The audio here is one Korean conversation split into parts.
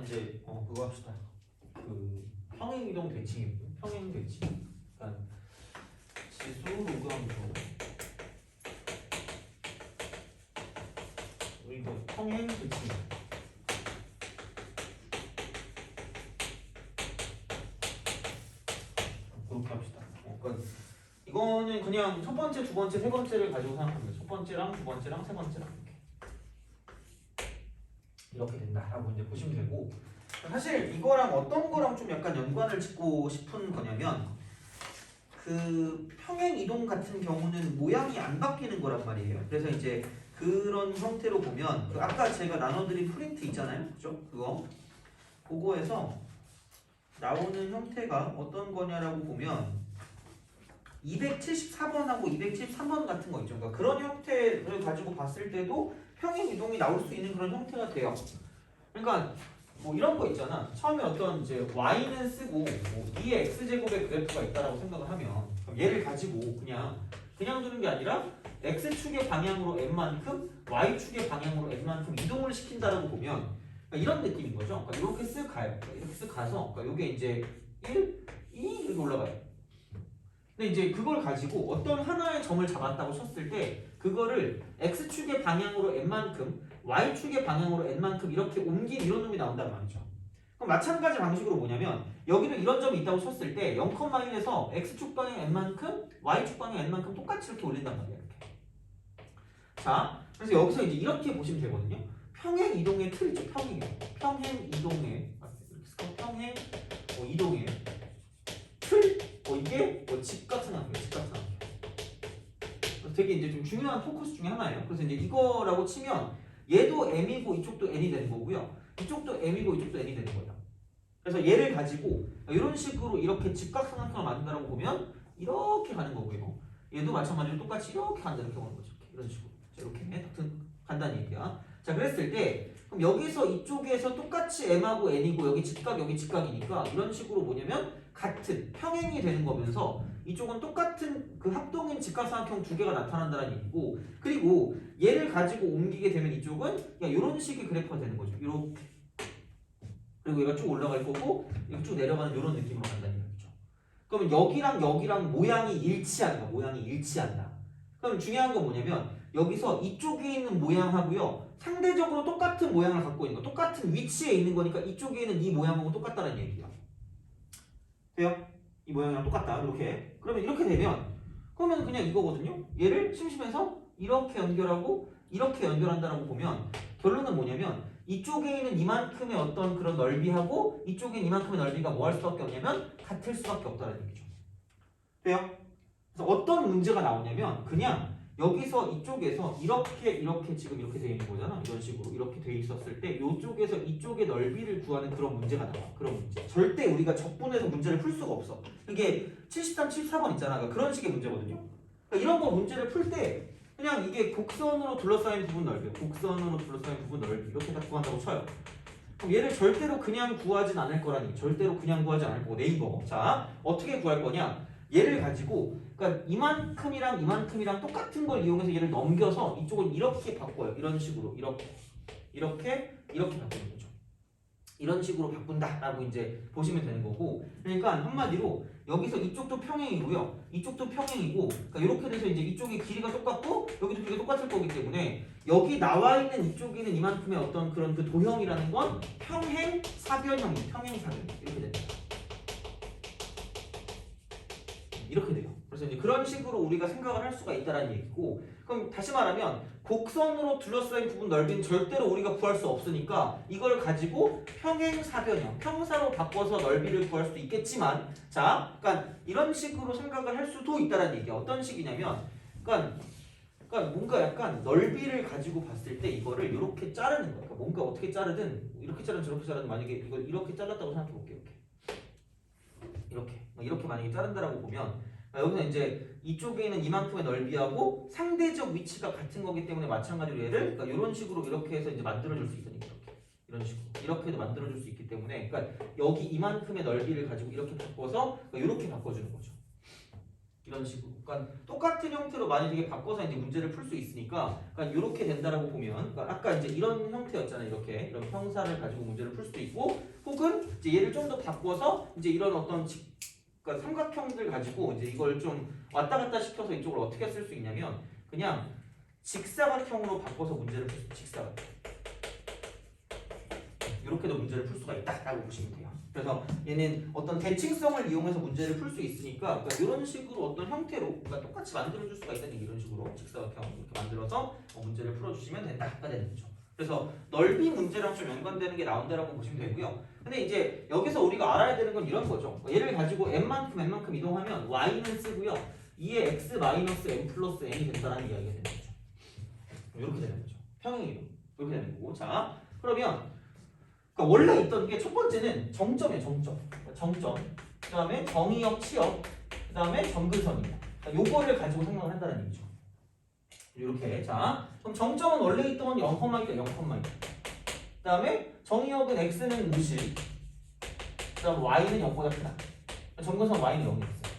이제 그거 합시다. 그 평행이동 대칭이고 평행 대칭. 그러니까 지수 로그함수 이거 평행 대칭. 그렇게 합시다. 그러니까 이거는 그냥 첫 번째, 두 번째, 세 번째를 가지고 생각합니다. 첫 번째랑 두 번째랑 세 번째랑 이렇게 된다라고 이제 보시면 되고, 사실 이거랑 어떤 거랑 좀 약간 연관을 짓고 싶은 거냐면 그 평행 이동 같은 경우는 모양이 안 바뀌는 거란 말이에요. 그래서 이제 그런 형태로 보면 그 아까 제가 나눠드린 프린트 있잖아요, 그죠? 그거에서 나오는 형태가 어떤 거냐라고 보면 274번하고 273번 같은 거 있죠. 그러니까 그런 형태를 가지고 봤을 때도 평행 이동이 나올 수 있는 그런 형태가 돼요. 그러니까 뭐 이런 거 있잖아. 처음에 어떤 이제 y는 쓰고 뭐 2의 x제곱의 그래프가 있다라고 생각을 하면 그럼 얘를 가지고 그냥 두는 게 아니라 x축의 방향으로 n만큼 y축의 방향으로 n만큼 이동을 시킨다라고 보면 그러니까 이런 느낌인 거죠. 그러니까 이렇게 쓱 가요. 그러니까 이렇게 쓱 가서 그러니까 이게 이제 1, 2 이렇게 올라가요. 근데 이제 그걸 가지고 어떤 하나의 점을 잡았다고 쳤을 때 그거를 x축의 방향으로 n만큼 y축의 방향으로 n만큼 이렇게 옮긴 이런 놈이 나온단 말이죠. 그럼 마찬가지 방식으로 뭐냐면 여기도 이런 점이 있다고 쳤을 때 0,1에서 x축 방향 n만큼 y축 방향 n만큼 똑같이 이렇게 올린단 말이에요. 이렇게. 자, 그래서 여기서 이제 이렇게 보시면 되거든요. 평행 이동의 틀이죠. 평행 이동의 평행 이동의 틀 이게 직각삼각형이에요. 직각삼각형. 되게 이제 좀 중요한 포커스 중에 하나예요. 그래서 이제 이거라고 치면 얘도 m이고 이쪽도 n이 되는 거고요. 이쪽도 m이고 이쪽도 n이 되는 거예요. 그래서 얘를 가지고 이런 식으로 이렇게 직각삼각형을 만든다고 보면 이렇게 가는 거고요. 얘도 마찬가지로 똑같이 이렇게 간다 이렇게 오는 거죠. 이런 식으로. 이렇게 간다는 얘기야. 자, 그랬을 때 그럼 여기서 이쪽에서 똑같이 m하고 n이고 여기 직각이니까 이런 식으로 뭐냐면 같은 평행이 되는 거면서 이쪽은 똑같은 그 합동인 직각삼각형 두 개가 나타난다는 얘기고, 그리고 얘를 가지고 옮기게 되면 이쪽은 그냥 이런 식의 그래프가 되는 거죠. 이렇게. 그리고 얘가 쭉 올라갈 거고 이거 쭉 내려가는 이런 느낌으로 간다는 얘기죠. 그러면 여기랑 모양이 일치한다. 그럼 중요한 건 뭐냐면 여기서 이쪽에 있는 모양하고요 상대적으로 똑같은 모양을 갖고 있는 거, 똑같은 위치에 있는 거니까 이쪽에 있는 이 모양하고 똑같다는 얘기야. 돼요? 이 모양이랑 똑같다. 이렇게. 그러면 이렇게 되면 그러면 그냥 이거거든요. 얘를 심심해서 이렇게 연결하고 이렇게 연결한다라고 보면 결론은 뭐냐면 이쪽에 있는 이만큼의 어떤 그런 넓이하고 이쪽에 있는 이만큼의 넓이가 뭐 할 수밖에 없냐면 같을 수밖에 없다는 얘기죠. 돼요? 그래서 어떤 문제가 나오냐면 그냥 여기서 이쪽에서 이렇게 지금 이렇게 되어 있는 거잖아. 이런 식으로 이렇게 되어 있었을 때 이쪽에서 이쪽의 넓이를 구하는 그런 문제가 나와. 그런 문제. 절대 우리가 적분해서 문제를 풀 수가 없어. 이게 73, 74번 있잖아. 그러니까 그런 식의 문제거든요. 그러니까 이런 거 문제를 풀 때 그냥 이게 곡선으로 둘러싸인 부분 넓이, 곡선으로 둘러싸인 부분 넓이 이렇게 다 구한다고 쳐요. 그럼 얘를 절대로 그냥 구하진 않을 거라니. 절대로 그냥 구하지 않을 거고 네이버. 자, 어떻게 구할 거냐? 얘를 가지고 그러니까 이만큼이랑 똑같은 걸 이용해서 얘를 넘겨서 이쪽을 이렇게 바꿔요. 이런 식으로 이렇게 바꾸는 거죠. 이런 식으로 바꾼다라고 이제 보시면 되는 거고, 그러니까 한마디로 여기서 이쪽도 평행이고요, 이쪽도 평행이고, 그러니까 이렇게 돼서 이제 이쪽의 길이가 똑같고 여기도 길이가 똑같을 거기 때문에 여기 나와 있는 이쪽에는 이만큼의 어떤 그런 그 도형이라는 건 평행사변형이에요. 평행사변 이렇게 됩니다. 이렇게 돼요. 그래서 이제 그런 식으로 우리가 생각을 할 수가 있다는 얘기고, 그럼 다시 말하면 곡선으로 둘러싸인 부분 넓이는 절대로 우리가 구할 수 없으니까 이걸 가지고 평행사변형, 평사로 바꿔서 넓이를 구할 수도 있겠지만, 자, 그러니까 이런 식으로 생각을 할 수도 있다는 얘기야. 어떤 식이냐면, 그러니까 뭔가 약간 넓이를 가지고 봤을 때 이거를 이렇게 자르는 거야. 그러니까 뭔가 어떻게 자르든 이렇게 자르든 저렇게 자르든 만약에 이걸 이렇게 잘랐다고 생각해 볼게요. 이렇게 만약에 자른다라고 보면 여기는 이제 이쪽에 있는 이만큼의 넓이하고 상대적 위치가 같은 거기 때문에 마찬가지로 얘를 그러니까 이런 식으로 이렇게 해서 이제 만들어줄 수 있으니까 이런 식으로 이렇게도 만들어줄 수 있기 때문에 그러니까 여기 이만큼의 넓이를 가지고 이렇게 바꿔서 그러니까 이렇게 바꿔주는 거죠. 이런 식으로. 그러니까 똑같은 형태로 만약에 바꿔서 이제 문제를 풀 수 있으니까, 그러니까 이렇게 된다라고 보면, 그러니까 아까 이제 이런 형태였잖아요. 이렇게 이런 형사를 가지고 문제를 풀 수도 있고, 혹은 이제 얘를 좀 더 바꿔서 이제 이런 어떤 그러니까 삼각형들 가지고 이제 이걸 좀 왔다 갔다 시켜서 이쪽을 어떻게 쓸 수 있냐면, 그냥 직사각형으로 바꿔서 문제를 풀 수 있어요. 직사각형. 이렇게도 문제를 풀 수가 있다라고 보시면 돼요. 그래서 얘는 어떤 대칭성을 이용해서 문제를 풀 수 있으니까, 그러니까 이런 식으로 어떤 형태로, 그러니까 똑같이 만들어줄 수가 있다는 이런 식으로 직사각형 이렇게 만들어서 문제를 풀어주시면 된다가 되는 거죠. 그래서 넓이 문제랑 좀 연관되는 게 나온다라고 보시면 되고요. 근데 이제 여기서 우리가 알아야 되는 건 이런 거죠. 얘를 가지고 n만큼 이동하면 y는 쓰고요. 2의 x 마이너스 n 플러스 n이 된다라는 이야기가 되는 거죠. 이렇게 되는 거죠. 평행이동 이렇게 되는 거고. 자, 그러면 그러니까 원래 있던 게 첫 번째는 정점이에요. 정점. 그 다음에 정의역, 치역, 그 다음에 점근선입니다. 그러니까 요거를 가지고 생각을 한다는 얘기죠. 이렇게. 자, 그럼 정점은 원래 있던 0,2다. 0,2. 그 다음에 정의역은 x는 무실. 그 다음 y는 0보다 크다. 점근선 y는 0이 있어요.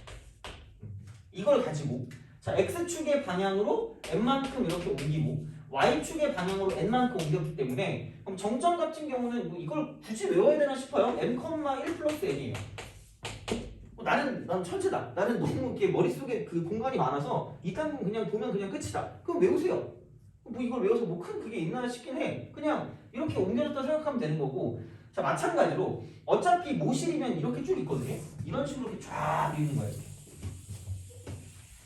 이걸 가지고 자 x축의 방향으로 n만큼 이렇게 옮기고 y축의 방향으로 n만큼 옮겼기 때문에 그럼 정점 같은 경우는 뭐 이걸 굳이 외워야 되나 싶어요. n,1 플러스 n이에요. 난 천재다. 나는 너무 이렇게 머릿속에 그 공간이 많아서 이딴 건 그냥 보면 그냥 끝이다. 그럼 외우세요. 뭐 이걸 외워서 뭐 큰 그게 있나 싶긴 해. 그냥 이렇게 옮겨졌다 생각하면 되는 거고. 자, 마찬가지로 어차피 모실이면 이렇게 쭉 있거든요. 이런 식으로 이렇게 쫙 있는 거예요.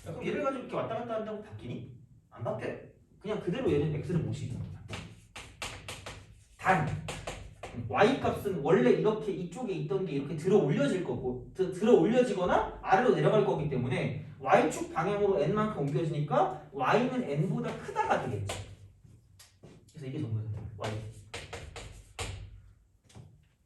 그럼 얘를 가지고 이렇게 왔다 갔다 한다고 바뀌니? 안 바뀌어요. 그냥 그대로 얘는 x는 모실입니다. 단 y 값은 원래 이렇게 이쪽에 있던 게 이렇게 들어 올려질 거고 들어 올려지거나 아래로 내려갈 거기 때문에 y축 방향으로 n만큼 옮겨지니까 y는 n보다 크다가 되겠지. 그래서 이게 점근선이야. y.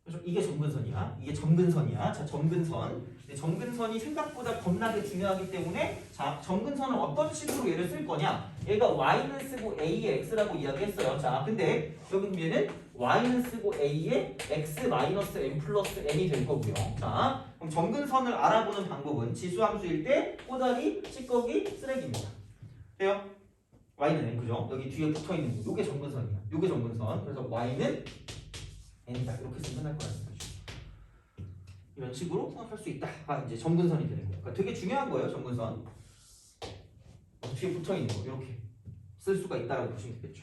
그래서 이게 점근선이야. 이게 점근선이야. 자, 점근선. 점근선이 생각보다 겁나게 중요하기 때문에 자, 점근선을 어떤 식으로 얘를 쓸 거냐? 얘가 y는 쓰고 a의 x라고 이야기했어요. 자, 근데 여기 보면은 y는 쓰고 a의 x 마이너스 n 플러스 n이 될 거고요. 자, 그럼 점근선을 알아보는 방법은 지수함수일 때 꼬다리, 찌꺼기, 쓰레기입니다. 돼요? y는 n 그죠? 여기 뒤에 붙어 있는 거. 요게 점근선이야. 요게 점근선. 그래서 y는 n이다. 이렇게 쓰면 끝날 거라는 거죠. 이런 식으로 생각할 수 있다가 이제 점근선이 되는 거예요. 그러니까 되게 중요한 거예요. 점근선. 뒤에 붙어 있는 거 이렇게 쓸 수가 있다라고 보시면 되겠죠.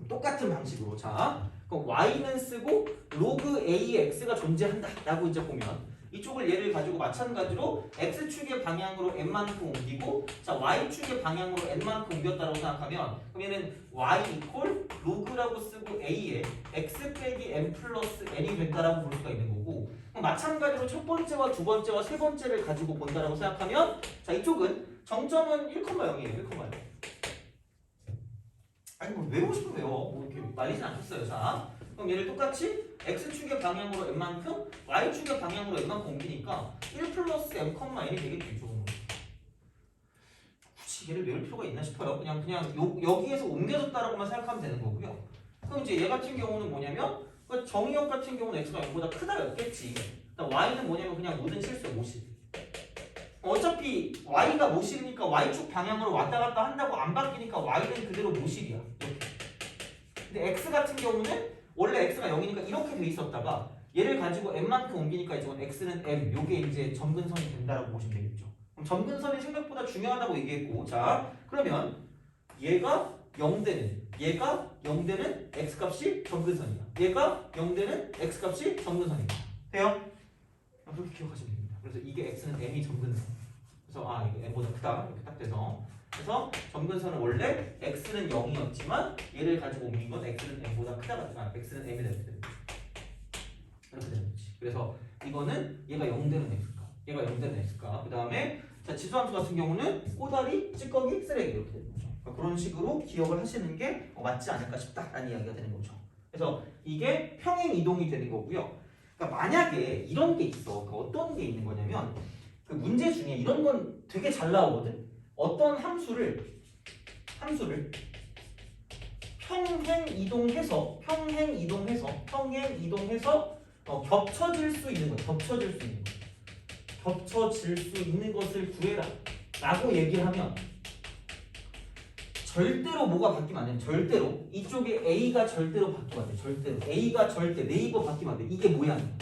똑같은 방식으로 자, 그럼 y는 쓰고 로그 a의 x가 존재한다라고 이제 보면 이쪽을 얘를 가지고 마찬가지로 x축의 방향으로 n만큼 옮기고 자 y축의 방향으로 n만큼 옮겼다고 생각하면 그러면은 y 이퀄 로그라고 쓰고 a에 x 빼기 n 플러스 n이 된다라고 볼 수가 있는 거고 마찬가지로 첫 번째와 두 번째와 세 번째를 가지고 본다라고 생각하면 자 이쪽은 정점은 1,0이에요. 1,0. 아니 뭐 외우고 싶으면 외워. 뭐 이렇게 말리진 않겠어요. 자 그럼 얘를 똑같이 x축의 방향으로 n만큼 y축의 방향으로 n만큼 옮기니까 1 플러스 m, n이 되겠죠. 굳이 얘를 외울 필요가 있나 싶어요. 그냥 여기에서 옮겨졌다라고만 생각하면 되는 거고요. 그럼 이제 얘 같은 경우는 뭐냐면 정의역 같은 경우는 x가 0보다 크다였겠지. y는 뭐냐면 그냥 모든 실수 모실. 어차피 y가 모실이니까 y축 방향으로 왔다 갔다 한다고 안 바뀌니까 y는 그대로 모실이야. 이렇게. 근데 x 같은 경우는 원래 x가 0이니까 이렇게 돼 있었다가 얘를 가지고 n만큼 옮기니까 이제 x는 m. 요게 이제 점근선이 된다라고 보시면 되겠죠. 그럼 점근선이 생각보다 중요하다고 얘기했고 자 그러면 얘가 0되는 x값이 점근선이야. 얘가 0되는 x값이 점근선이다. 돼요? 그렇게 기억하시면 됩니다. 그래서 이게 x는 m이 점근선. 그래서 이거 n보다 크다 이렇게 딱 돼서 그래서 점근선은 원래 x는 0이었지만 얘를 가지고 옮긴 건 x는 m보다 크다가 x는 m이 되는 거죠. 이렇게 되는 거지. 그래서 이거는 얘가 0 되는 x값, 얘가 0 되는 x값. 그 다음에 자 지수함수 같은 경우는 꼬다리, 찌꺼기, 쓰레기 이렇게 되는 거죠. 그러니까 그런 식으로 기억을 하시는 게 맞지 않을까 싶다라는 이야기가 되는 거죠. 그래서 이게 평행 이동이 되는 거고요. 그러니까 만약에 이런 게 있어. 그러니까 어떤 게 있는 거냐면 그 문제 중에 이런 건 되게 잘 나오거든. 어떤 함수를 평행 이동해서 겹쳐질 수 있는 것, 겹쳐질 수 있는 것을 구해라. 라고 얘기를 하면 절대로 뭐가 바뀌면 안 돼. 절대로 이쪽에 A가 절대로 바뀌면 안 돼. 절대로 A가 절대 네이버 바뀌면 안 돼. 이게 모양이야.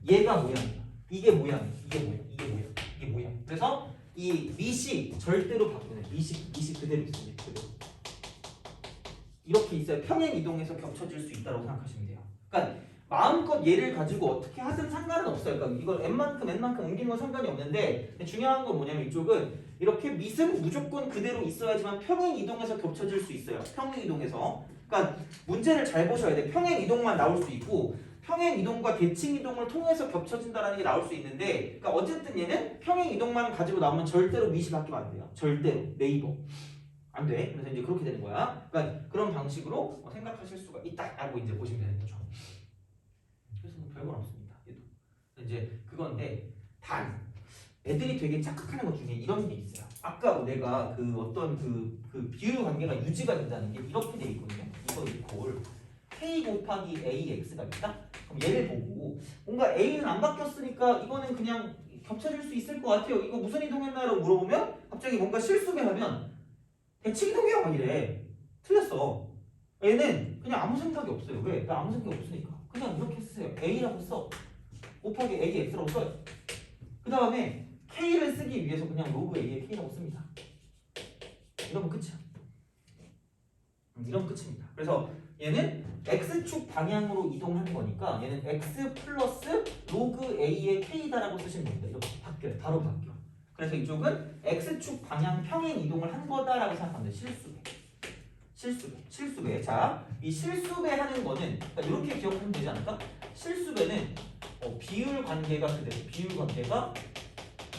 얘가 모양이야. 이게 모양이야. 이게 모양. 이게 모양. 이게 모양. 그래서 이 밑이 절대로 바뀌면 돼. 밑이 그대로 있어요. 그대로. 이렇게 있어야 평행 이동해서 겹쳐질 수 있다고 생각하시면 돼요. 그러니까 마음껏 얘를 가지고 어떻게 하든 상관은 없어요. 그러니까 이걸 n만큼 옮기는 건 상관이 없는데 중요한 건 뭐냐면 이쪽은 이렇게 밑은 무조건 그대로 있어야지만 평행 이동해서 겹쳐질 수 있어요. 평행 이동해서. 그러니까 문제를 잘 보셔야 돼. 평행 이동만 나올 수 있고 평행 이동과 대칭 이동을 통해서 겹쳐진다는 게 나올 수 있는데 그러니까 어쨌든 얘는 평행 이동만 가지고 나오면 절대로 밑이 바뀌면 안 돼요. 절대로 네이버. 안 돼. 그래서 이제 그렇게 되는 거야. 그러니까 그런 방식으로 생각하실 수가 있다라고 이제 보시면 되는 거죠. 그래서 뭐 별건 없습니다. 얘도. 이제 그건데 단 애들이 되게 착각하는 것 중에 이런 게 있어요. 아까 내가 그 어떤 그 비율 관계가 유지가 된다는 게 이렇게 돼 있거든요. 이거 이퀄 k 곱하기 ax가 있다. 그럼 얘를 보고 뭔가 a는 안 바뀌었으니까 이거는 그냥 겹쳐질 수 있을 것 같아요. 이거 무슨 이동했나라고 물어보면 갑자기 뭔가 실수를 대칭 이동이야 막 이래. 틀렸어. 얘는 그냥 아무 생각이 없어요. 왜? 나 아무 생각이 없으니까. 그냥 이렇게 쓰세요. a라고 써. 곱하기 ax라고 써요. 그 다음에 k를 쓰기 위해서 그냥 로그 a의 k라고 씁니다. 이러면 끝이야. 이러면 끝입니다. 그래서 얘는 x축 방향으로 이동한 거니까 얘는 x 플러스 로그 a의 k다라고 쓰시면 됩니다. 이렇게 바뀌어요. 바로 바뀌어. 그래서 이쪽은 x축 방향 평행 이동을 한 거다라고 생각하면 돼요. 실수배. 자, 이 실수배 하는 거는 그러니까 이렇게 기억하면 되지 않을까? 실수배는 비율 관계가 그대로 비율 관계가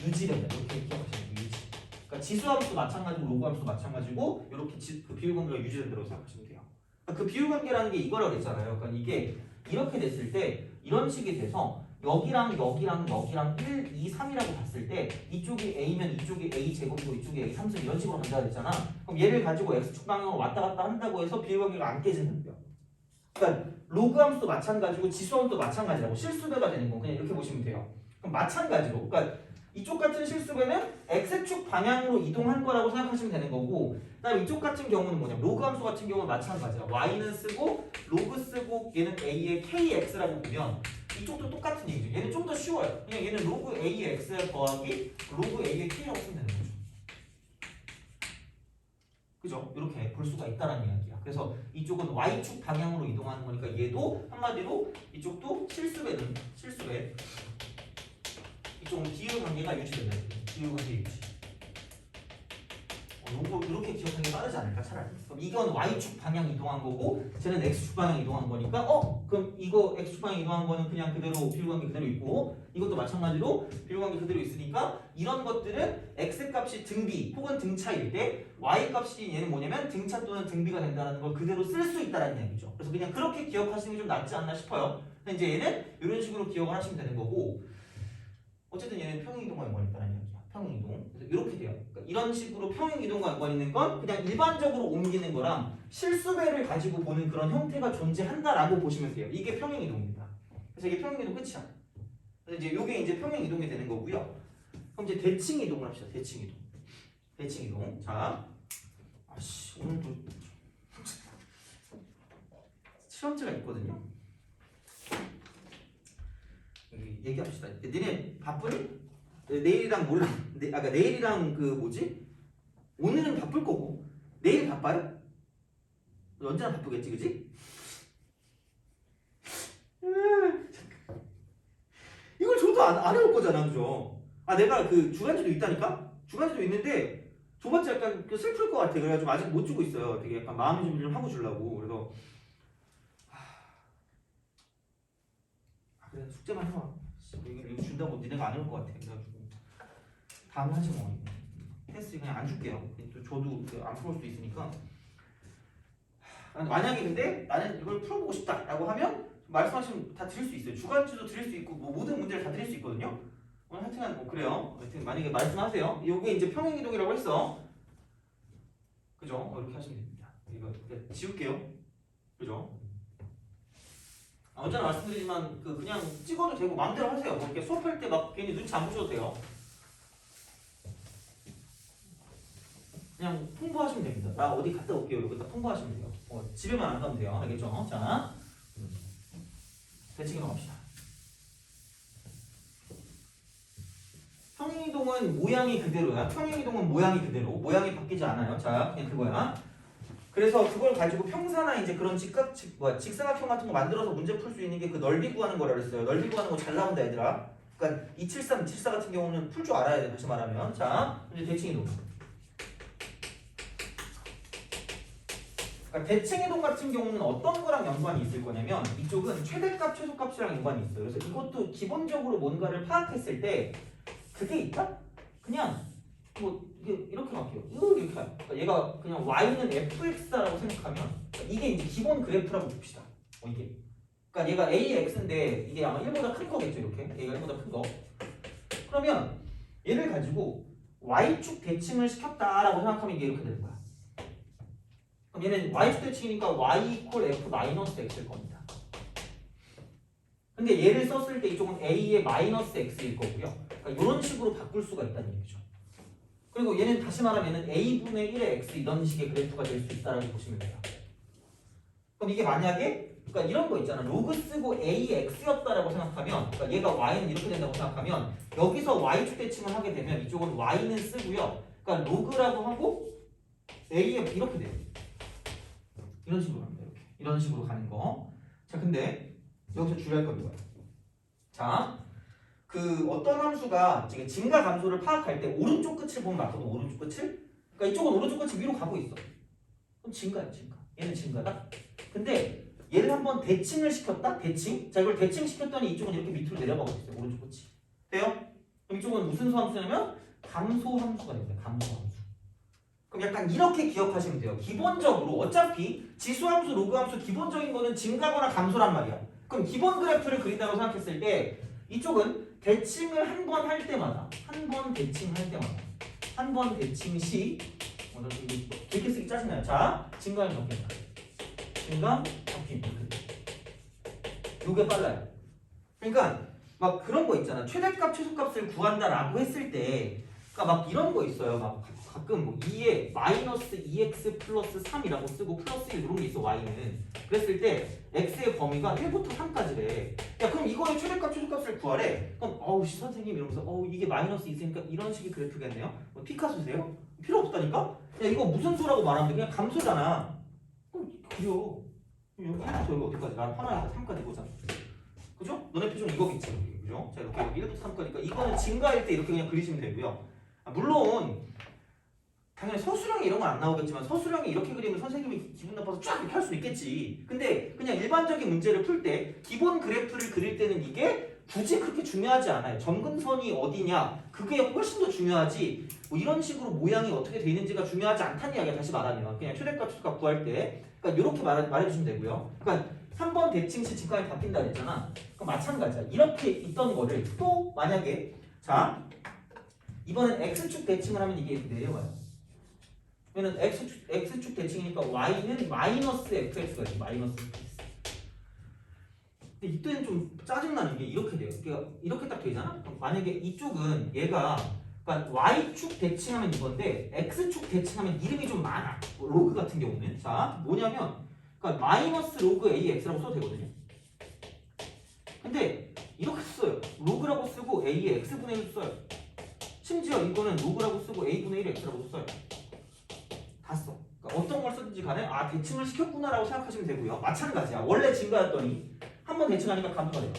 유지된다. 이렇게 기억하시면 돼요. 유지. 그러니까 지수함수도 마찬가지고 로그함수도 마찬가지고 이렇게 그 비율 관계가 유지된다고 생각하시면 돼요. 그러니까 그 비율 관계라는 게 이거라고 했잖아요. 그러니까 이게 이렇게 됐을 때 이런 식이 돼서 여기랑 1, 2, 3이라고 봤을 때 이쪽이 A면 이쪽이 A 제곱이고 이쪽이 A 3승 이런 식으로 간다고 했잖아. 그럼 얘를 가지고 X축 방향으로 왔다 갔다 한다고 해서 비율관계가 안 깨지는 거야. 그러니까 로그 함수도 마찬가지고 지수함수도 마찬가지라고 실수배가 되는 거 그냥 이렇게 보시면 돼요. 그럼 마찬가지로 그러니까 이쪽 같은 실수배는 X축 방향으로 이동한 거라고 생각하시면 되는 거고 그다음 이쪽 같은 경우는 뭐냐 로그 함수 같은 경우는 마찬가지야. Y는 쓰고 로그 쓰고 얘는 A의 KX라고 보면 이쪽도 똑같은 얘기죠. 얘는 좀 더 쉬워요. 그냥 얘는 로그 A의 X 더하기 로그 A의 K라고 쓰면 되는 거죠. 그죠? 이렇게 볼 수가 있다는 이야기야. 그래서 이쪽은 Y축 방향으로 이동하는 거니까 얘도 한마디로 이쪽도 실수배. 이쪽은 비율 관계가 유지된다. 비율 관계 유지. 요거 이렇게 기억하는 게 빠르지 않을까 차라리. 그럼 이건 Y축 방향 이동한 거고 쟤는 X축 방향 이동한 거니까 그럼 이거 X축 방향 이동한 거는 그냥 그대로 비율관계 그대로 있고 이것도 마찬가지로 비율관계 그대로 있으니까 이런 것들은 X값이 등비 혹은 등차일 때 Y값이 얘는 뭐냐면 등차 또는 등비가 된다는 걸 그대로 쓸 수 있다는 얘기죠. 그래서 그냥 그렇게 기억하시는 게 좀 낫지 않나 싶어요. 근데 이제 얘는 이런 식으로 기억을 하시면 되는 거고 어쨌든 얘는 평행이동과 연관이 있다는 얘기야. 평행이동. 그래서 이렇게 돼요. 그러니까 이런 식으로 평행이동과 연관 있는 건 그냥 일반적으로 옮기는 거랑 실수배를 가지고 보는 그런 형태가 존재한다라고 보시면 돼요. 이게 평행이동입니다. 그래서 이게 평행이동 끝이야. 그래서 이제 이게 이제 평행이동이 되는 거고요. 그럼 이제 대칭이동을 합시다. 대칭이동. 자, 오늘도 실험지가 있거든요. 여기 얘기합시다. 니네 바쁘니? 내일이랑 모레랑 아까 내일이랑 오늘은 바쁠 거고 내일 바빠요? 언제나 바쁘겠지, 그지? 이걸 줘도 안 해올 거잖아, 그죠? 내가 그 주간지도 있다니까? 주간지도 있는데 저번째 약간 슬플 것 같아. 그래가지고 아직 못 주고 있어요. 되게 약간 마음 준비 좀 하고 주려고. 그래서 그래 숙제만 해봐. 이거 준다고 니네가 안 해올 것 같아. 그래가지고 다음 하지 뭐. 테스트 그냥 안 줄게요. 또 저도 안 풀을 수도 있으니까. 만약에 근데 나는 이걸 풀어보고 싶다라고 하면 말씀하시면 다 드릴 수 있어요. 주간지도 드릴 수 있고 뭐 모든 문제를 다 드릴 수 있거든요. 하여튼간 뭐 그래요. 하여튼 만약에 말씀하세요. 이게 이제 평행이동이라고 했어. 그죠? 이렇게 하시면 됩니다. 이거 지울게요. 그죠? 언제나 말씀드리지만 그냥 찍어도 되고 마음대로 하세요. 뭐 이렇게 수업할 때 막 괜히 눈치 안 보셔도 돼요. 그냥 통보하시면 됩니다. 나 어디 갔다 올게요. 여기다 통보하시면 돼요. 집에만 안 가면 돼요. 알겠죠? 자, 대칭으로 갑시다. 평행이동은 모양이 그대로야. 평행이동은 모양이 그대로. 모양이 바뀌지 않아요. 자, 그냥 그거야. 그래서 그걸 가지고 평사나 이제 그런 직사각형 같은 거 만들어서 문제 풀 수 있는 게 그 넓이 구하는 거라 그랬어요. 넓이 구하는 거 잘 나온다 얘들아. 그러니까 273, 274 같은 경우는 풀 줄 알아야 돼. 다시 말하면. 자, 이제 대칭이동. 그러니까 대칭이동 같은 경우는 어떤 거랑 연관이 있을 거냐면 이쪽은 최대값, 최소값이랑 연관이 있어요. 그래서 이것도 기본적으로 뭔가를 파악했을 때 그게 있다? 그냥 뭐 이게 이렇게 갈게요. 이렇게 해요. 그러니까 얘가 그냥 y는 fx라고 생각하면 이게 이제 기본 그래프라고 봅시다. 이게. 그러니까 얘가 ax인데 이게 아마 1보다 큰 거겠죠. 이렇게. 얘가 1보다 큰 거. 그러면 얘를 가지고 y축 대칭을 시켰다라고 생각하면 이게 이렇게 되는 거야. 그럼 얘는 y축 대칭이니까 y 이퀄 f 마이너스 x일 겁니다. 근데 얘를 썼을 때 이쪽은 a의 마이너스 x일 거고요. 그러니까 이런 식으로 바꿀 수가 있다는 얘기죠. 그리고 얘는 다시 말하면 a분의 1의 x 이런 식의 그래프가 될 수 있다라고 보시면 돼요. 그럼 이게 만약에 그러니까 이런 거 있잖아. 로그 쓰고 ax였다라고 생각하면 그러니까 얘가 y는 이렇게 된다고 생각하면 여기서 y축 대칭을 하게 되면 이쪽은 y는 쓰고요. 그러니까 로그라고 하고 a에 이렇게 돼요. 이런 식으로 갑니다. 이렇게. 이런 식으로 가는 거. 자, 근데 여기서 주의할 건 이거야. 자, 그 어떤 함수가 지금 증가 감소를 파악할 때 오른쪽 끝을 보면 맞거든. 오른쪽 끝을. 그러니까 이쪽은 오른쪽 끝이 위로 가고 있어. 그럼 증가야, 증가. 얘는 증가다. 근데 얘를 한번 대칭을 시켰다. 대칭. 자, 이걸 대칭시켰더니 이쪽은 이렇게 밑으로 내려가고 있어요. 오른쪽 끝이. 돼요? 그럼 이쪽은 무슨 수함수냐면 감소 함수가 됩니다. 감소 함수. 그럼 약간 이렇게 기억하시면 돼요. 기본적으로 어차피 지수함수, 로그함수 기본적인 거는 증가거나 감소란 말이야. 그럼 기본 그래프를 그린다고 생각했을 때 이쪽은 대칭을 한 번 할 때마다 한 번 대칭할 때마다 한 번 대칭 시 길게 쓰기 짜증나요. 자, 증가는 적힌다. 증가, 적힘. 요게 빨라요. 그러니까 막 그런 거 있잖아. 최대값, 최소값을 구한다라고 했을 때 그러니까 막 이런 거 있어요. 막 가끔 뭐 2에 마이너스 2x 플러스 3이라고 쓰고 플러스 1 이런 게 있어. y는. 그랬을 때 x의 범위가 1부터 3까지래. 야, 그럼 이거의 최대값, 최소값을 구하래. 그럼 어우 씨 선생님 이러면서 이게 마이너스 있으니까 이런 식의 그래프겠네요. 뭐 피카소세요? 필요 없다니까? 야, 이거 무슨 수라고 말하면 돼? 그냥 감소잖아. 그죠? 여기 1부터 여기 어디까지? 난 하나니까 3까지 보자. 그죠? 너네 표정 이거겠지. 그죠? 자, 이렇게 1부터 3까지니까 이거는 증가일 때 이렇게 그냥 그리시면 되고요. 물론 당연히 서술형이 이런 건 안 나오겠지만 서술형이 이렇게 그리면 선생님이 기분 나빠서 쫙 이렇게 할 수 있겠지. 근데 그냥 일반적인 문제를 풀 때 기본 그래프를 그릴 때는 이게 굳이 그렇게 중요하지 않아요. 점근선이 어디냐 그게 훨씬 더 중요하지 뭐 이런 식으로 모양이 어떻게 돼 있는지가 중요하지 않다는 이야기야. 다시 말하면 그냥 최대값 최소값 구할 때 그러니까 이렇게 말해주시면 되고요. 그러니까 3번 대칭 시 직관이 바뀐다 그랬잖아. 그럼 마찬가지야. 이렇게 있던 거를 또 만약에 자 이번엔 x축 대칭을 하면 이게 이렇게 내려와요. 그러면 x축 대칭이니까 y는 마이너스 fx가 있어. 마이너스 fx. 근데 이때는 좀 짜증나는 게 이렇게 돼요. 그러니까 이렇게 딱 되잖아. 그럼 만약에 이쪽은 얘가 그러니까 y축 대칭하면 이건데 x축 대칭하면 이름이 좀 많아. 로그 같은 경우는 자 뭐냐면 그러니까 마이너스 로그 ax라고 써도 되거든요. 근데 이렇게 써요. 로그라고 쓰고 a의 x분의 1도 써요. 심지어 이거는 로그라고 쓰고 a분의 1의 x라고 써요. 다 써. 그러니까 어떤 걸 쓰든지 간에 아 대칭을 시켰구나라고 생각하시면 되고요. 마찬가지야. 원래 증가였더니 한번 대칭하니까 감소가 돼요.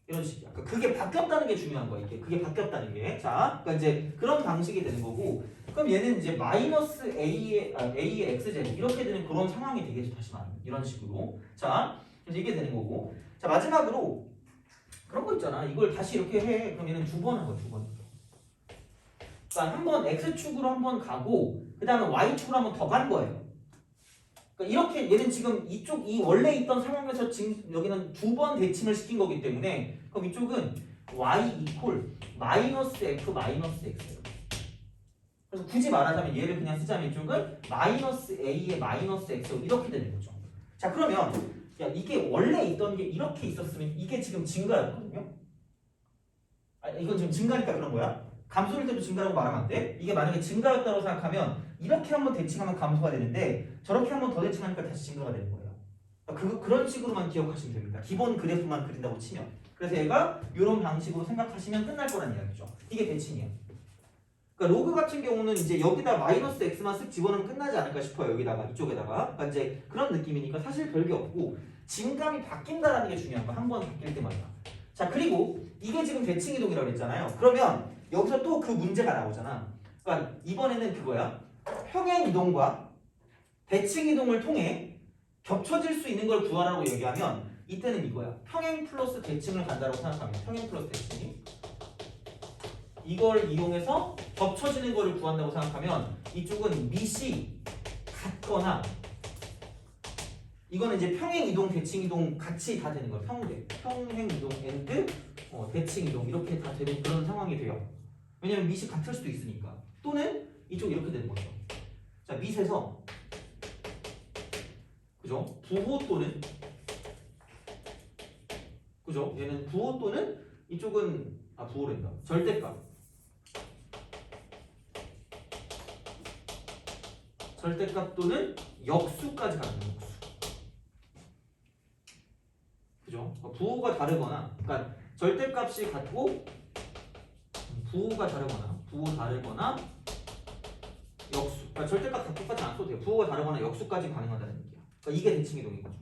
이런 식이야. 그러니까 그게 바뀌었다는 게 중요한 거야. 이게 그게 바뀌었다는 게. 자, 그러니까 이제 그런 방식이 되는 거고. 그럼 얘는 이제 마이너스 a의 x제곱 이렇게 되는 그런 상황이 되겠죠. 다시 말하면 이런 식으로. 자, 그래서 이게 되는 거고. 자, 마지막으로 그런 거 있잖아. 이걸 다시 이렇게 해. 그럼 얘는 두 번 한 거야. 두 번. 그러니까 한번 x축으로 한번 가고 그 다음에 y축으로 한번 더 간 거예요. 그러니까 이렇게 얘는 지금 이쪽 이 원래 있던 상황에서 지금 여기는 두 번 대칭을 시킨 거기 때문에 그럼 이쪽은 y 이퀄 마이너스 f 마이너스 x예요. 그래서 굳이 말하자면 얘를 그냥 쓰자면 이쪽은 마이너스 a의 마이너스 x 이렇게 되는 거죠. 자 그러면 야 이게 원래 있던 게 이렇게 있었으면 이게 지금 증가였거든요. 아 이건 지금 증가니까 그런 거야. 감소일 때도 증가라고 말하면 안 돼. 이게 만약에 증가였다고 생각하면 이렇게 한번 대칭하면 감소가 되는데 저렇게 한번 더 대칭하니까 다시 증가가 되는 거예요. 그런 식으로만 기억하시면 됩니다. 기본 그래프만 그린다고 치면. 그래서 얘가 이런 방식으로 생각하시면 끝날 거란 이야기죠. 이게 대칭이에요. 그러니까 로그 같은 경우는 이제 여기다 마이너스 x만 쓱 집어넣으면 끝나지 않을까 싶어요. 여기다가 이쪽에다가. 그러니까 이제 그런 느낌이니까 사실 별게 없고 진감이 바뀐다라는 게 중요한 거. 한 번 바뀔 때마다. 자, 그리고 이게 지금 대칭 이동이라고 했잖아요. 그러면 여기서 또 그 문제가 나오잖아. 그러니까 이번에는 그거야. 평행 이동과 대칭 이동을 통해 겹쳐질 수 있는 걸 구하라고 얘기하면 이때는 이거야. 평행 플러스 대칭을 간다라고 생각하면 평행 플러스 대칭이 이걸 이용해서 겹쳐지는 거를 구한다고 생각하면 이쪽은 밑이 같거나 이거는 이제 평행 이동, 대칭 이동 같이 다 되는 거예요. 평행 이동 앤드 대칭 이동 이렇게 다 되는 그런 상황이 돼요. 왜냐면 밑이 같을 수도 있으니까. 또는 이쪽 이렇게 되는 거죠. 자, 밑에서 그죠? 부호 또는 그죠? 얘는 부호 또는 이쪽은 부호랜다. 절대값 또는 역수까지 가는 거예요. 역수. 그죠? 부호가 다르거나, 그러니까 절대값이 같고 부호가 다르거나 역수. 그러니까 절대값 다 똑같지 않아도 돼요. 부호가 다르거나 역수까지 가능하다는 얘기야. 그러니까 이게 대칭 이동인 거죠.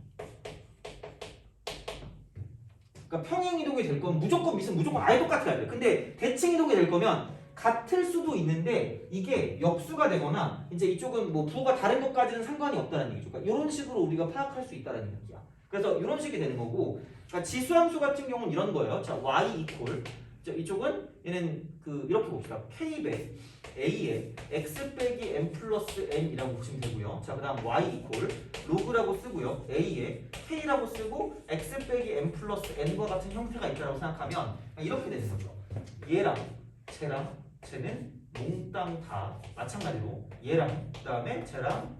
그러니까 평행 이동이 될 거면 무조건 밑은 무조건 아예 똑같아야 돼. 근데 대칭 이동이 될 거면 같을 수도 있는데 이게 역수가 되거나 이제 이쪽은 뭐 부호가 다른 것까지는 상관이 없다는 얘기죠. 그러니까 이런 식으로 우리가 파악할 수 있다는 얘기야. 그래서 이런 식이 되는 거고, 그러니까 지수함수 같은 경우는 이런 거예요. 자, y 이퀄 이쪽은 얘는 이렇게 봅시다. k배 a에 x 빼기 m 플러스 n이라고 보시면 되고요. 자, 그다음 y 이퀄 로그라고 쓰고요. a에 k라고 쓰고 x 빼기 m 플러스 n과 같은 형태가 있다고 생각하면 이렇게 되는 거죠. 얘랑 쟤는 몽땅 다 마찬가지로 얘랑 그다음에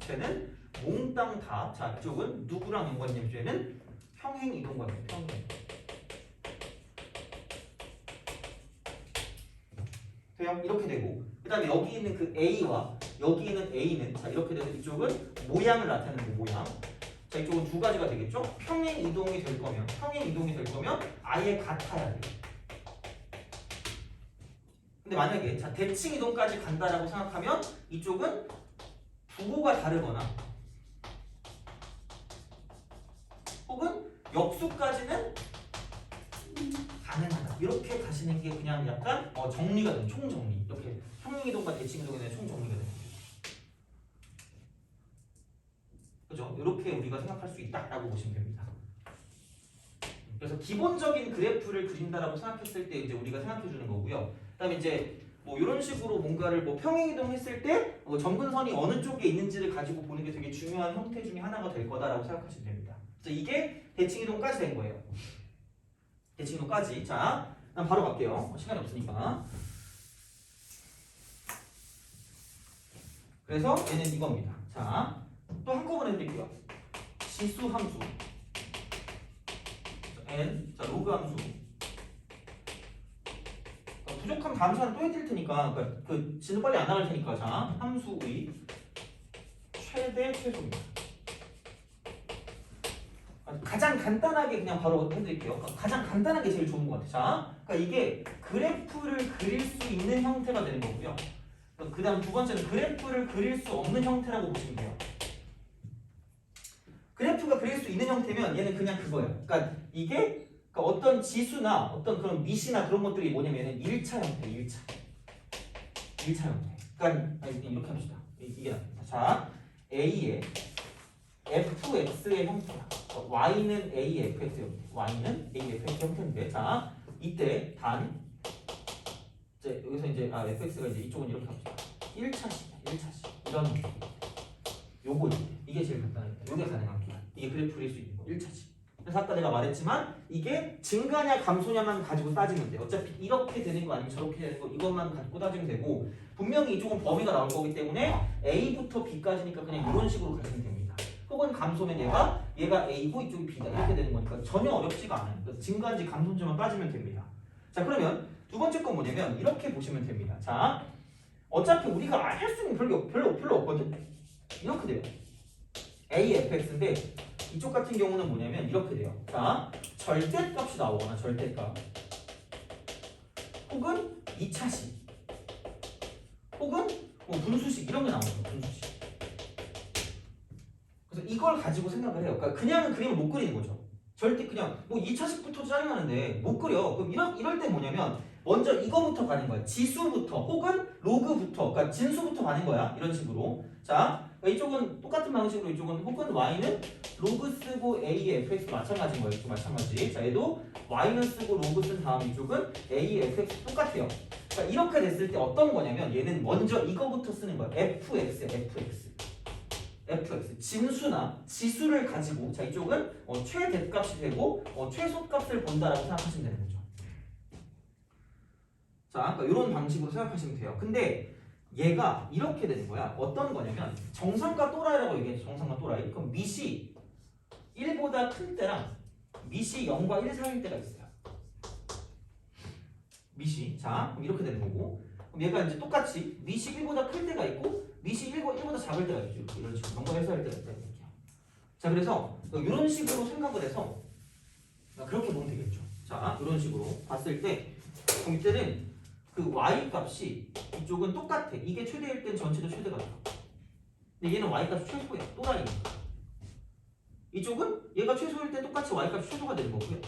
쟤는 몽땅 다. 자, 이쪽은 누구랑 연관이냐면 쟤는 평행 이동관계. 평행. 돼요? 이렇게 되고 그다음에 여기 있는 그 A와 여기 있는 A는 자 이렇게 돼서 이쪽은 모양을 나타내는 모양. 자, 이쪽은 두 가지가 되겠죠? 평행 이동이 될 거면 아예 같아야 돼. 근데 만약에 자 대칭 이동까지 간다라고 생각하면 이쪽은 부호가 다르거나 혹은 역수까지는 가능하다. 이렇게 가시는 게 그냥 약간 정리가 되는 총정리. 이렇게 평행 이동과 대칭 이동에 대한 총정리가 되는 거죠. 그죠? 이렇게 우리가 생각할 수 있다라고 보시면 됩니다. 그래서 기본적인 그래프를 그린다라고 생각했을 때 이제 우리가 생각해 주는 거고요. 그다음에 이제 뭐 이런 식으로 뭔가를 뭐 평행 이동했을 때 점근선이 어느 쪽에 있는지를 가지고 보는 게 되게 중요한 형태 중에 하나가 될 거다라고 생각하시면 됩니다. 그래서 이게 대칭 이동까지 된 거예요. 대칭 이동까지. 자, 그럼 바로 갈게요. 시간이 없으니까. 그래서 얘는 이겁니다. 자, 또 한꺼번에 해드릴게요. 지수 함수 n, 자 로그 함수. 부족한 감소는 또 해드릴 테니까, 그러니까 그 진도 빨리 안 나갈 테니까. 자, 함수의 최대 최소입니다. 가장 간단하게 그냥 바로 해드릴게요. 가장 간단한 게 제일 좋은 것 같아요. 자, 그러니까 이게 그래프를 그릴 수 있는 형태가 되는 거고요. 그 다음 두 번째는 그래프를 그릴 수 없는 형태라고 보시면 돼요. 그래프가 그릴 수 있는 형태면 얘는 그냥 그거예요. 그러니까 이게 어떤 지수나 어떤 그런 밑이나 그런 것들이 뭐냐면 1차 형태, 1차 형태. 그러니까 이렇게 합시다. 이게 납니다. 자, A의 fx의 형태야. y는 a의 fx 형태, y는 a의 fx 형태인데, 자, 이때 단 이제 여기서 이제 fx가 이제 이쪽은 이렇게 합시다. 1차식 이런 형태. 요거 이게 제일 간단합니다. 요게 가능한 게 이게 그래프 그릴 수 있는 거 1차식. 그래서 아까 내가 말했지만 이게 증가냐 감소냐만 가지고 따지면 돼. 어차피 이렇게 되는 거 아니면 저렇게 되는 거 이것만 갖고 따지면 되고 분명히 이쪽은 범위가 나올 거기 때문에 A부터 B까지니까 그냥 이런 식으로 가시면 됩니다. 혹은 감소면 얘가 A고 이쪽이 B다 이렇게 되는 거니까 전혀 어렵지가 않아요. 그래서 증가인지 감소인지만 따지면 됩니다. 자, 그러면 두 번째 건 뭐냐면 이렇게 보시면 됩니다. 자, 어차피 우리가 할 수 있는 별로 없거든. 이렇게 돼요. AFX인데 이쪽 같은 경우는 뭐냐면 이렇게 돼요. 자, 절대값이 나오거나 절대값 혹은 2차식 혹은 뭐 분수식 이런 게 나오는 거예요. 분수식. 그래서 이걸 가지고 생각을 해요. 그러니까 그냥은 그림을 못 그리는 거죠. 절대 그냥 뭐 2차식부터 짜증나는데 못 그려. 그럼 이럴 때 뭐냐면 먼저 이거부터 가는 거야. 지수부터 혹은 로그부터, 그러니까 진수부터 가는 거야. 이런 식으로. 자, 이쪽은 똑같은 방식으로 이쪽은 혹은 y는 로그 쓰고 a fx 마찬가지인 거예요. 이쪽 마찬가지. 자, 얘도 y는 쓰고 로그 쓴 다음 이쪽은 a fx 똑같아요. 그러니까 이렇게 됐을 때 어떤 거냐면 얘는 먼저 이거부터 쓰는 거야. fx 진수나 지수를 가지고 자 이쪽은 최대값이 되고 최소값을 본다라고 생각하시면 되는 거죠. 자, 그러니까 이런 방식으로 생각하시면 돼요. 근데 얘가 이렇게 되는 거야. 어떤 거냐면 정상과 또라이라고 얘기했죠. 정상과 또라이. 그럼 밑이 1보다 큰 때랑 밑이 0과 1 사이일 때가 있어요. 밑이. 자, 그럼 이렇게 되는 거고. 그럼 얘가 이제 똑같이 밑이 1보다 클 때가 있고 밑이 1보다 작을 때가 있죠. 이런 식으로 0과 1 사이일 때가 있다는 얘기야. 자, 그래서 이런 식으로 생각을 해서 그렇게 보면 되겠죠. 자, 이런 식으로 봤을 때 그럼 이때는 그 y 값이 이쪽은 똑같아. 이게 최대일 땐 전체도 최대가 돼요. 근데 얘는 y 값이 최소야. 또라이니까. 이쪽은 얘가 최소일 때 똑같이 y 값이 최소가 되는 거고요.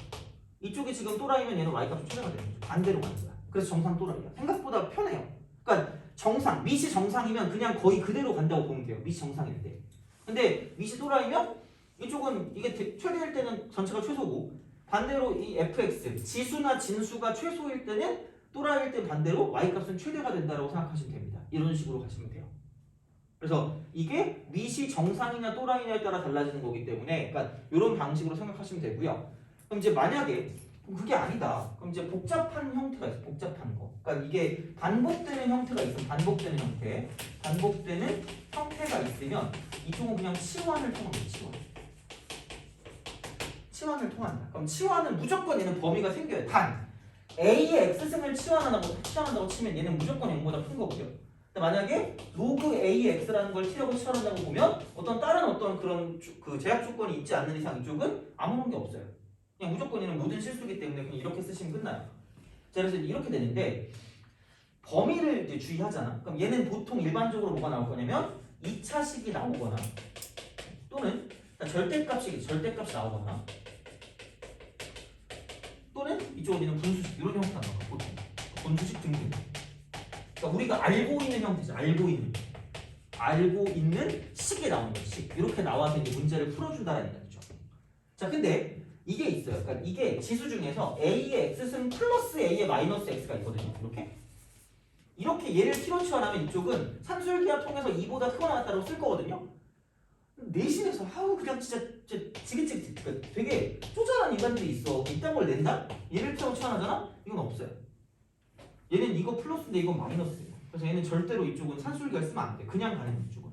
이쪽이 지금 또라이면 얘는 y 값이 최대가 되는 거죠. 반대로 가는 거야. 그래서 정상 또라이야. 생각보다 편해요. 그러니까 정상, 밑이 정상이면 그냥 거의 그대로 간다고 보면 돼요. 밑이 정상일 때. 근데 밑이 또라이면 이쪽은 이게 최대일 때는 전체가 최소고 반대로 이 fx 지수나 진수가 최소일 때는 또라이일 때 반대로 y값은 최대가 된다고 생각하시면 됩니다. 이런 식으로 가시면 돼요. 그래서 이게 밑이 정상이냐 또라이냐에 따라 달라지는 거기 때문에 그러니까 이런 방식으로 생각하시면 되고요. 그럼 이제 만약에 그게 아니다. 그럼 이제 복잡한 형태가 있어. 복잡한 거. 그러니까 이게 반복되는 형태가 있으면 반복되는 형태가 있으면 이쪽은 그냥 치환을 통합니다. 치환을 통한다. 그럼 치환은 무조건 얘는 범위가 생겨요. 단 a의 x승을 치환한다고 치면 얘는 무조건 0보다 큰 거고요. 근데 만약에 로그 a의 x라는 걸 t라고 치환한다고 보면 다른 그런 그 제약 조건이 있지 않는 이상 이쪽은 아무런 게 없어요. 그냥 무조건 얘는 모든 실수기 때문에 그냥 이렇게 쓰시면 끝나요. 자, 그래서 이렇게 되는데 범위를 이제 주의하잖아. 그럼 얘는 보통 일반적으로 뭐가 나올 거냐면 2차식이 나오거나 또는 절대값이 나오거나 또는 이쪽은 있는 분수식 이런 형태가 나와. 보통 분수식 등등. 그러니까 우리가 알고 있는 형태죠. 알고 있는 식이 나오는 거죠. 식. 이렇게 나와서 이제 문제를 풀어준다라는 거죠. 자, 근데 이게 있어요. 그러니까 이게 지수 중에서 a의 x승 플러스 a의 마이너스 x가 있거든요. 이렇게 얘를 t로 치환하면 이쪽은 산술기하 통해서 2보다 크거나 같다고 쓸 거거든요. 내신에서 그냥 진짜 지긋지긋 그러니까 되게 쪼잔한 인간들이 있어. 이딴 걸 낸다? 얘를 t로 치환하잖아? 이건 없어요. 얘는 이거 플러스인데 이건 마이너스예요. 그래서 얘는 절대로 이쪽은 산술기하를 쓰면 안 돼. 그냥 가는 거죠. 이쪽은.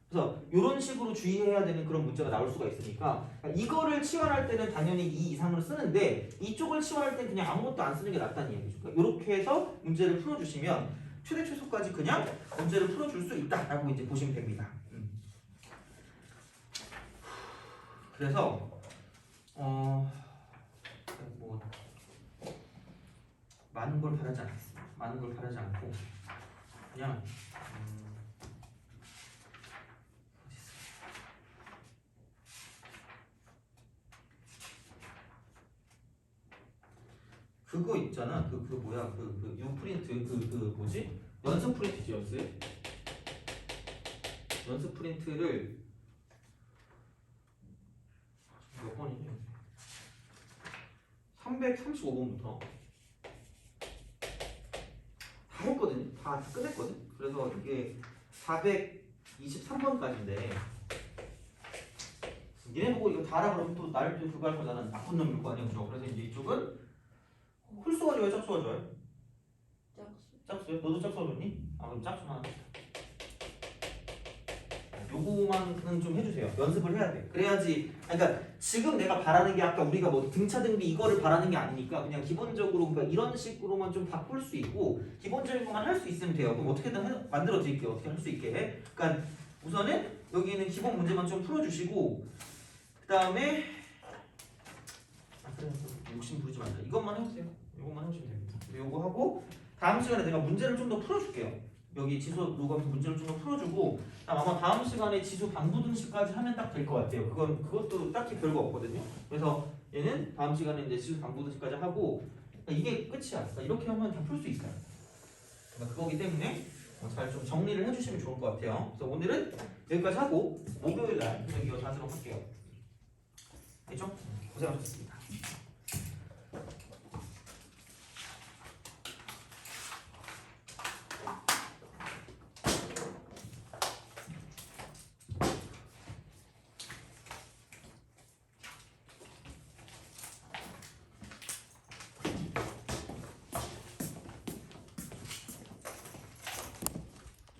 그래서 이런 식으로 주의해야 되는 그런 문제가 나올 수가 있으니까 이거를 치환할 때는 당연히 2 이상으로 쓰는데 이쪽을 치환할 때는 그냥 아무것도 안 쓰는 게 낫다는 얘기죠. 그러니까 이렇게 해서 문제를 풀어주시면 최대 최소까지 그냥 문제를 풀어줄 수 있다라고 이제 보시면 됩니다. 그래서 뭐 많은 걸 바라지 않겠습니다. 많은 걸 바라지 않고 그냥 그거 있잖아. 그 뭐야? 그 유프린트 뭐지? 연습 프린트지 연습 프린트를 몇 번이냐? 335번부터 다 했거든. 다 끝냈거든. 그래서 이게 423번까지인데 얘네 보고 이거 다 알아 그러면 또 나를 또 그거 할 거잖아. 나쁜 놈일 거 아니야, 그죠? 그래서 이제 이쪽은 홀수가 좋아요, 짝수가 좋아요? 짝수요? 너도 짝수가 좋니? 아, 그럼 짝수만 하자. 요거만은 좀 해주세요. 연습을 해야 돼. 그래야지. 그러니까 지금 내가 바라는 게 아까 우리가 뭐 등차 등비 이거를 바라는 게 아니니까 그냥 기본적으로 그러니까 이런 식으로만 좀 바꿀 수 있고 기본적인 것만 할 수 있으면 돼요. 그럼 어떻게든 만들어 드릴게요. 어떻게 할 수 있게. 그러니까 우선은 여기는 기본 문제만 좀 풀어주시고 그 다음에 욕심 부리지 말자. 이것만 해주세요. 이것만 해주시면 됩니다. 이거 하고 다음 시간에 내가 문제를 좀 더 풀어줄게요. 여기 지수 로가면서 문제를 좀 더 풀어주고 아마 다음 시간에 지수 방부등식까지 하면 딱 될 것 같아요. 그것도 딱히 별거 없거든요. 그래서 얘는 다음 시간에 이제 지수 방부등식까지 하고 이게 끝이야. 그러니까 이렇게 하면 다 풀 수 있어요. 그러니까 그거기 때문에 잘 좀 정리를 해주시면 좋을 것 같아요. 그래서 오늘은 여기까지 하고 목요일 날 이어서 하도록 할게요. 됐죠? 고생하셨습니다.